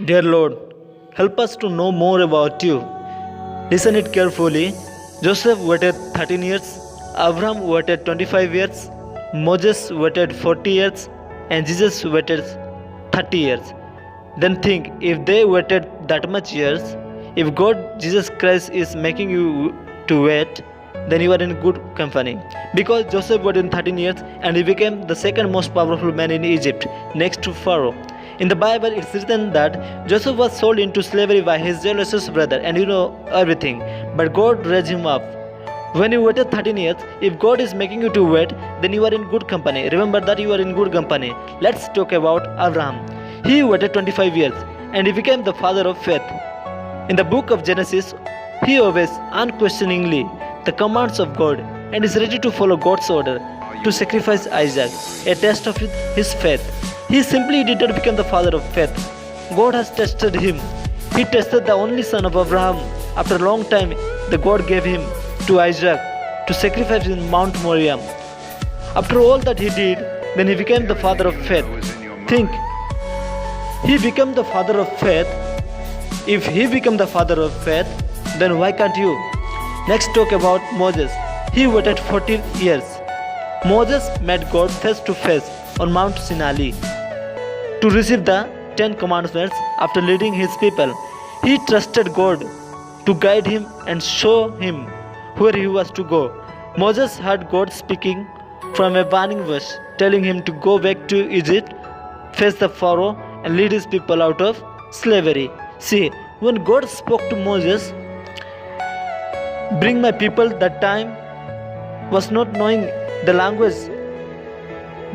Dear Lord, help us to know more about you. Listen it carefully. Joseph waited 13 years, Abraham waited 25 years, Moses waited 40 years, and Jesus waited 30 years. Then think, if they waited that much years, if God Jesus Christ is making you to wait, then you are in good company. Because Joseph waited 13 years and he became the second most powerful man in Egypt, next to Pharaoh. In the Bible, it's written that Joseph was sold into slavery by his jealous brother, and you know everything. But God raised him up. When you waited 13 years, if God is making you to wait, then you are in good company. Remember that you are in good company. Let's talk about Abraham. He waited 25 years and he became the father of faith. In the book of Genesis, he obeys unquestioningly the commands of God and is ready to follow God's order to sacrifice Isaac, a test of his faith. He simply did not become the father of faith. God has tested him. He tested the only son of Abraham. After a long time, the God gave him to Isaac to sacrifice in Mount Moriah. After all that he did, then he became the father of faith. Think, he became the father of faith. If he became the father of faith, then why can't you? Next, talk about Moses. He waited 14 years. Moses met God face to face on Mount Sinai to receive the 10 commandments. After leading his people, he trusted God to guide him and show him where he was to go. Moses heard God speaking from a burning bush, telling him to go back to Egypt, face the Pharaoh, and lead his people out of slavery. See, when God spoke to Moses, bring my people, that time was not knowing the language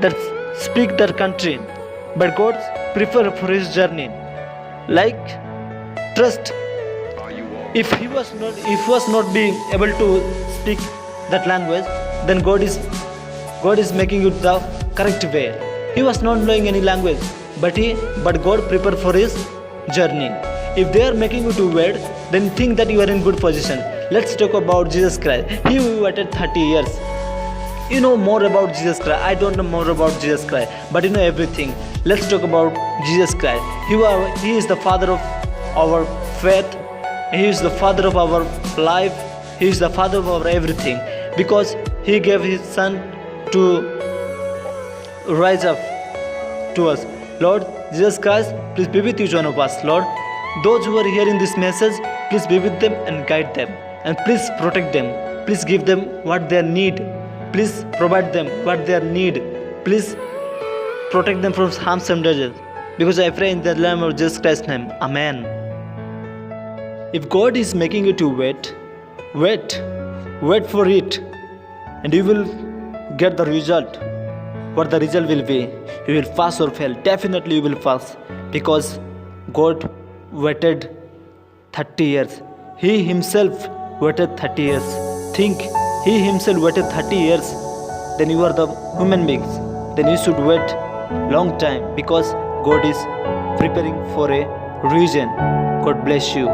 that speak that country, but God prepared for his journey. Like trust, if he was not being able to speak that language, then God is making it the correct way. He was not knowing any language, but God prepared for his journey. If they are making you to wait, then think that you are in good position. Let's talk about Jesus Christ. He waited 30 years. You know more about Jesus Christ. I don't know more about Jesus Christ, but you know everything. Let's talk about Jesus Christ. He is the father of our faith. He is the father of our life. He is the father of our everything, because he gave his son to rise up to us. Lord Jesus Christ, please be with each one of us. Lord, those who are hearing this message, please be with them and guide them, and please protect them. Please give them what they need. Please provide them what they need. Please protect them from harm and dangers. Because I pray in the name of Jesus Christ's name. Amen. If God is making you to wait for it, and you will get the result. What the result will be, you will pass or fail. Definitely you will pass, because God waited 30 years. He himself waited 30 years. Think, he himself waited 30 years. Then you are the human beings. Then you should wait long time, because God is preparing for a reason. God bless you.